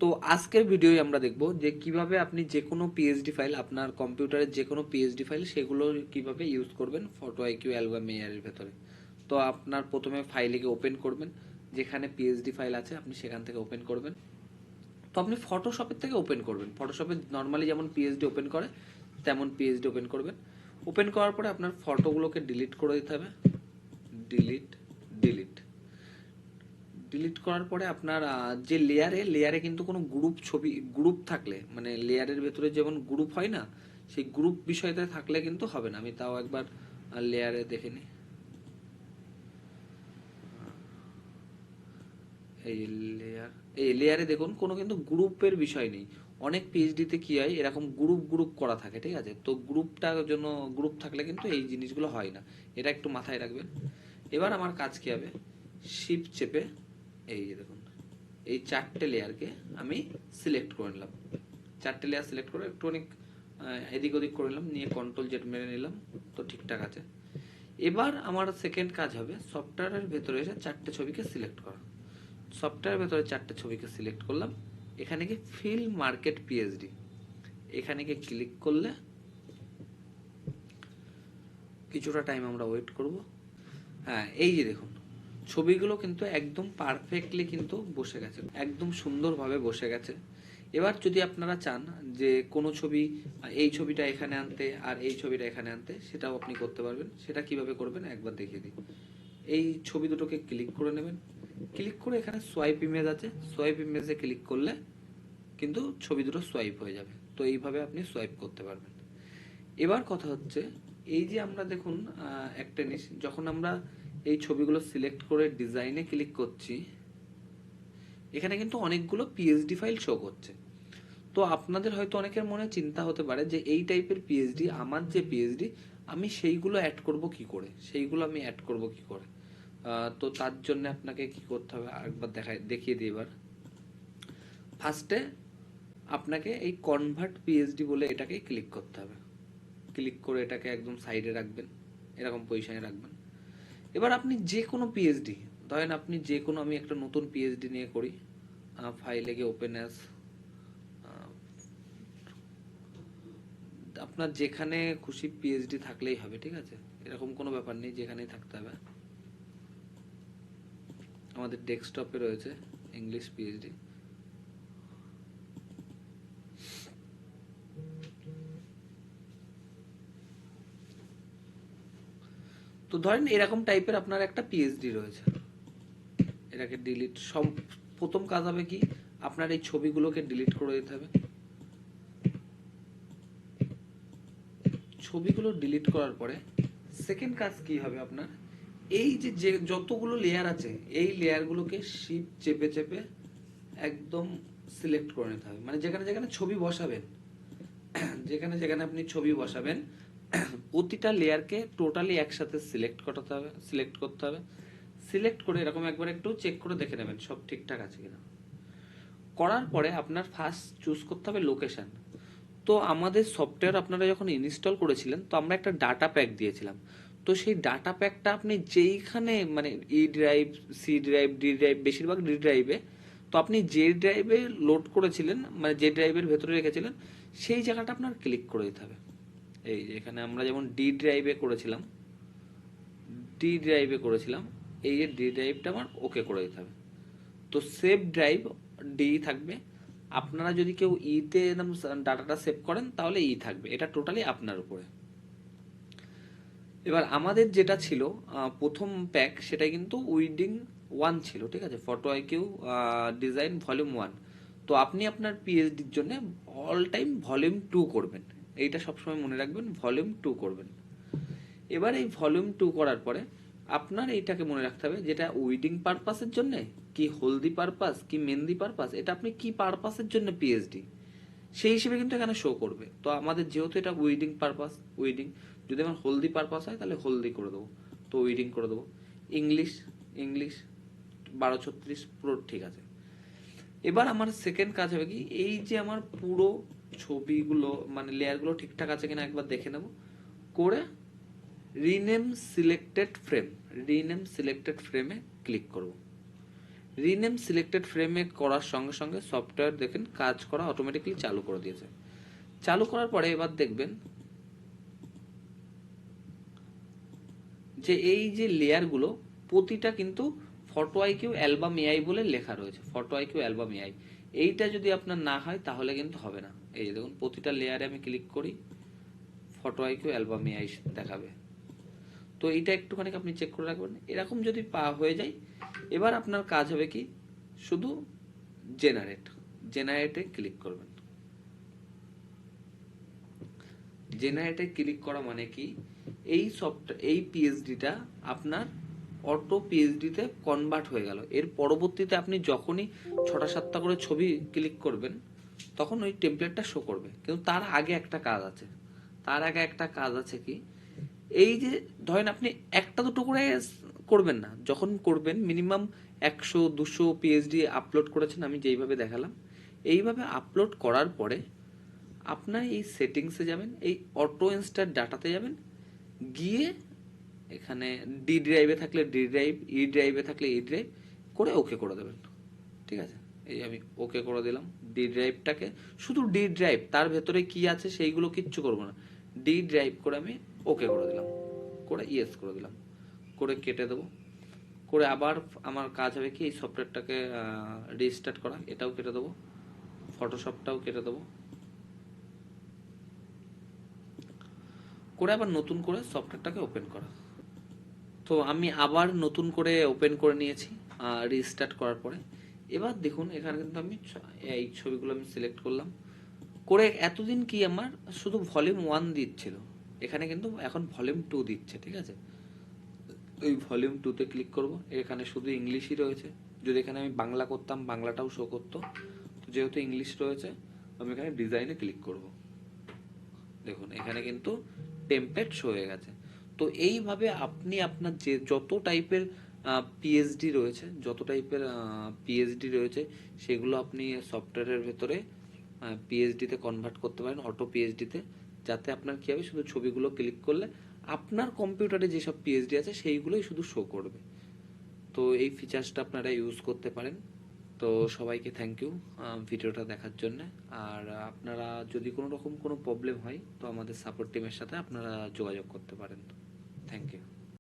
তো আজকের ভিডিওয় আমরা দেখব যে কিভাবে আপনি যে কোনো পিএইচডি ফাইল, আপনার কম্পিউটারের যে কোনো পিএইচডি ফাইল, সেগুলো কিভাবে ইউজ করবেন ফটো আইকিউ অ্যালবাম এর ভেতরে। তো আপনার প্রথমে ফাইলকে ওপেন করবেন, যেখানে পিএইচডি ফাইল আছে আপনি সেখান থেকে ওপেন করবেন। তো আপনি ফটোশপের থেকে ওপেন করবেন, ফটোশপে নর্মালি যেমন পিএইচডি ওপেন করে তেমন পিএইচডি ওপেন করবেন। ওপেন করার পরে আপনার ফটোগুলোকে ডিলিট করে দিতে হবে, ডিলিট ডিলিট ডিলিট করার পরে আপনার যে লেয়ারে কিন্তু কোনো গ্রুপ থাকলে, মানে লেয়ারের ভেতরে যেমন গ্রুপ হয় না, সেই গ্রুপ বিষয়টা থাকলে কিন্তু হবে না। আমি তাও একবার লেয়ারে দেখে নিই। এই লেয়ারে দেখুন কোনো কিন্তু গ্রুপের বিষয় নেই। অনেক পিএইচডিতে কি হয়, এরকম গ্রুপ করা থাকে, ঠিক আছে? তো গ্রুপটার জন্য গ্রুপ থাকলে কিন্তু এই জিনিসগুলো হয় না, এটা একটু মাথায় রাখবেন। এবার আমার কাজ কি হবে, শিফট চেপে এই যে দেখুন এই চারটে লেয়ারকে আমি সিলেক্ট করে নিলাম। চারটে লেয়ার সিলেক্ট করে একটু অনেক এদিক ওদিক করে নিলাম, নিয়ে কন্ট্রোল জেড মেরে নিলাম। তো ঠিকঠাক আছে। এবার আমার সেকেন্ড কাজ হবে সফটওয়্যারের ভেতরে এসে চারটে ছবিকে সিলেক্ট করা। সফটওয়্যারের ভেতরে চারটে ছবিকে সিলেক্ট করলাম। এখানে কি ফিল মার্কেট পিএইচডি, এখানে গিয়ে ক্লিক করলে কিছুটা টাইম আমরা ওয়েট করব। হ্যাঁ, এই যে দেখুন ছবিগুলো কিন্তু একদম পারফেক্টলি কিন্তু বসে গেছে, একদম সুন্দরভাবে বসে গেছে। এবার যদি আপনারা চান যে কোনো ছবি, এই ছবিটা এখানে আনতে আর এই ছবিটা এখানে আনতে, সেটাও আপনি করতে পারবেন। সেটা কিভাবে করবেন একবার দেখিয়ে দিই। এই ছবি দুটোকে ক্লিক করে নেবেন, ক্লিক করে এখানে সোয়াইপ ইমেজ আছে, সোয়াইপ ইমেজে ক্লিক করলে কিন্তু ছবি দুটো সোয়াইপ হয়ে যাবে। তো এইভাবে আপনি সোয়াইপ করতে পারবেন। এবার কথা হচ্ছে, এই যে আমরা দেখুন একটা জিনিস, যখন আমরা এই ছবিগুলো সিলেক্ট করে ডিজাইনে ক্লিক করছি, এখানে কিন্তু অনেকগুলো পিএইচডি ফাইল শো করছে। তো আপনাদের হয়তো অনেকের মনে চিন্তা হতে পারে যে এই টাইপের পিএইচডি, আমার যে পিএইচডি, আমি সেইগুলো অ্যাড করব কি করে, সেইগুলো আমি অ্যাড করব কি করে। তো তার জন্য আপনাকে কি করতে হবে আরেকবার দেখিয়ে দিই। এবার ফার্স্টে আপনাকে এই কনভার্ট পিএইচডি বলে এটাকে ক্লিক করতে হবে। ক্লিক করে এটাকে একদম সাইডে রাখবেন, এরকম পজিশনে রাখবেন। এবার আপনি যে কোনো পিএইচডি ধরেন, আপনি যে কোনো, আমি একটা নতুন পিএইচডি নিয়ে করি, ফাইলে গিয়ে ওপেন অ্যাজ, আপনার যেখানে খুশি পিএইচডি থাকলেই হবে, ঠিক আছে? এরকম কোনো ব্যাপার নেই, যেখানেই থাকতে হবে। আমাদের ডেস্কটপে রয়েছে ইংলিশ পিএইচডি। তো ধরেন এরকম টাইপের আপনার একটা পিএইচডি রয়েছে, এটাকে ডিলিট, সব প্রথম কাজ হবে কি, আপনার এই ছবিগুলোকে ডিলিট করে দিতে হবে। ছবিগুলো ডিলিট করার পরে সেকেন্ড কাজ কি হবে আপনার, এই যে যতগুলো লেয়ার আছে এই লেয়ারগুলোকে শিফট চেপে চেপে একদম সিলেক্ট করে নিতে হবে। মানে যেখানে যেখানে ছবি বসাবেন, যেখানে যেখানে আপনি ছবি বসাবেন, প্রতিটা লেয়ারকে টোটালি একসাথে সিলেক্ট করতে হবে, সিলেক্ট করতে হবে। সিলেক্ট করে এরকম একবার একটু চেক করে দেখে নেবেন সব ঠিকঠাক আছে কিনা। করার পরে আপনার ফার্স্ট চুজ করতে হবে লোকেশন। তো আমাদের সফটওয়্যার আপনারা যখন ইনস্টল করেছিলেন, তো আমরা একটা ডাটা প্যাক দিয়েছিলাম। তো সেই ডাটা প্যাকটা আপনি যেইখানে, মানে E drive, C drive, D drive, বেশিরভাগ ডি ড্রাইভে, তো আপনি যে ড্রাইভে লোড করেছিলেন, মানে যে ড্রাইভের ভেতরে রেখেছিলেন, সেই জায়গাটা আপনার ক্লিক করে দিতে হবে। এই যে এখানে আমরা যেমন ডি ড্রাইভে করেছিলাম, এই যে ডি ড্রাইভটা আমার ওকে করে দিতে হবে। তো সেভ ড্রাইভ ডি থাকবে। আপনারা যদি কেউ ইতে একদম ডাটাটা সেভ করেন তাহলে ই থাকবে, এটা টোটালি আপনার উপরে। এবার আমাদের যেটা ছিল প্রথম প্যাক, সেটা কিন্তু উইডিং 1 ছিল, ঠিক আছে? Photo IQ design volume 1। তো আপনি আপনার পিএইচডির জন্য অল টাইম ভলিউম 2 করবেন, এইটা সবসময় মনে রাখবেন, ভলিউম 2 করবেন। এবার এই ভলিউম 2 করার পরে আপনার এইটাকে মনে রাখতে হবে, যেটা উইডিং পারপাসের জন্য, কি হলদি পারপাস, কি মেহেন্দি পারপাস, এটা আপনি কি পারপাসের জন্য পিএইচডি, সেই হিসেবে কিন্তু এখানে শো করবে। তো আমাদের যেহেতু এটা উইডিং পারপাস, উইডিং, যদি আমার হলদি পারপাস হয় তাহলে হলদি করে দেবো, তো উইডিং করে দেবো। ইংলিশ, ইংলিশ 1236 পুরো ঠিক আছে। এবার আমার সেকেন্ড কাজ হবে কি, এই যে আমার পুরো ছবিগুলো, মানে লেয়ারগুলো ঠিকঠাক আছে কিনা একবার দেখে নেব, করে রিনেম সিলেক্টেড ফ্রেমে ক্লিক করব। রিনেম সিলেক্টেড ফ্রেমে করার সঙ্গে সঙ্গে সফটওয়্যার দেখেন কাজ করা অটোমেটিক্যালি চালু করে দিয়েছে। চালু করার পরে এবার দেখবেন যে এই যে লেয়ারগুলো প্রতিটা কিন্তু ফটো আইকিউ অ্যালবাম এআই বলে লেখা রয়েছে, ফটো আইকিউ অ্যালবাম এআই। এইটা যদি আপনার না হয় তাহলে কিন্তু হবে না। এই যে দেখুন প্রতিটা লেয়ারে আমি ক্লিক করি, ফটো আইকিউ অ্যালবাম এআই দেখাবে। তো এইটা একটুখানি আপনি চেক করে রাখবেন। এরকম যদি হয়ে যায়, এবার আপনার কাজ হবে কি, শুধু জেনারেটে ক্লিক করবেন। জেনারেটে ক্লিক করা মানে কি, এই পিএইচডিটা আপনার অটো পিএইচডিতে কনভার্ট হয়ে গেল। এর পরবর্তীতে আপনি যখনই 6টা 7টা করে ছবি ক্লিক করবেন তখন ওই টেমপ্লেটটা শো করবে। কিন্তু তার আগে একটা কাজ আছে কি, এই যে ধরেন আপনি একটা দুটো করে করবেন না, যখন করবেন মিনিমাম 100 200 পিএইচডি আপলোড করেছেন, আমি যেইভাবে দেখালাম এইভাবে আপলোড করার পরে আপনার এই সেটিংসে যাবেন, এই অটো ইনস্টার ডাটাতে যাবেন, গিয়ে এখানে ডি ড্রাইভে থাকলে ডি ড্রাইভ, ই ড্রাইভে থাকলে ই ড্রাইভ করে ওকে করে দেবেন। ঠিক আছে, এই আমি ওকে করে দিলাম ডি ড্রাইভটাকে, শুধু ডি ড্রাইভ, তার ভেতরে কি আছে সেইগুলো কিচ্ছু করবো না, ডি ড্রাইভ করে আমি ওকে করে দিলাম, করে ইয়েস করে দিলাম, করে কেটে দেবো। করে আবার আমার কাজ হবে কি, এই সফটওয়্যারটাকে রিস্টার্ট করা, এটাও কেটে দেবো, ফটোশপটাও কেটে দেবো, করে আবার নতুন করে সফটওয়্যারটাকে ওপেন করা। তো আমি আবার নতুন করে ওপেন করে নিয়েছি রিস্টার্ট করার পরে। এবার দেখুন এখানে কিন্তু আমি এই ছবিগুলো আমি সিলেক্ট করলাম করে, এতদিন কি আমার শুধু ভলিউম 1 দিচ্ছিল, এখানে কিন্তু এখন ভলিউম 2 দিচ্ছে। ঠিক আছে, ওই ভলিউম 2-তে ক্লিক করব, এখানে শুধু ইংলিশই রয়েছে। যদি এখানে আমি বাংলা করতাম বাংলাটাও শো করতো, তো যেহেতু ইংলিশ রয়েছে আমি এখানে ডিজাইনে ক্লিক করব। দেখুন এখানে কিন্তু টেমপ্লেট শো হয়ে গেছে। তো এইভাবে আপনি আপনার যে যত টাইপের পিএইচডি রয়েছে সেগুলো আপনি সফটওয়্যারের ভেতরে পিএইচডিতে কনভার্ট করতে পারেন, অটো পিএইচডিতে, যাতে আপনার কী হবে, শুধু ছবিগুলো ক্লিক করলে আপনার কম্পিউটারে যেসব পিএইচডি আছে সেইগুলোই শুধু শো করবে। তো এই ফিচার্সটা আপনারা ইউজ করতে পারেন। তো সবাইকে থ্যাংক ইউ ভিডিওটা দেখার জন্য। আর আপনারা যদি কোনো রকম কোনো প্রবলেম হয় তো আমাদের সাপোর্ট টিমের সাথে আপনারা যোগাযোগ করতে পারেন। Thank you.